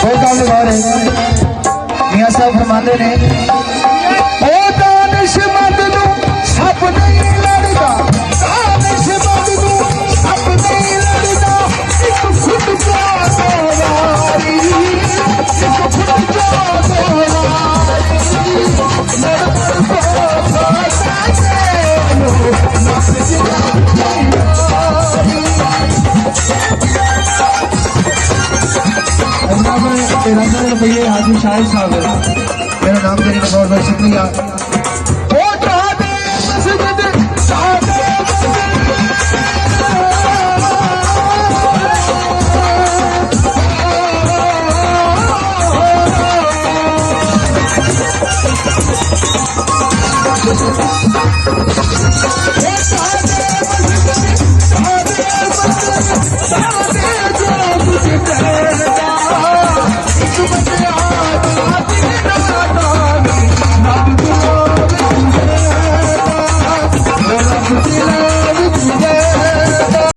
वो गल गौर है मियां साहब फरमाते ने ओ दानिशमंद नू सब नहीं लड़दा दानिशमंद नू सब नहीं लड़दा एक फुट जा सवारी एक फुट जा सवारी रुपये हाजी शाहिद साहब, मेरा नाम देने का बहुत बहुत शुक्रिया।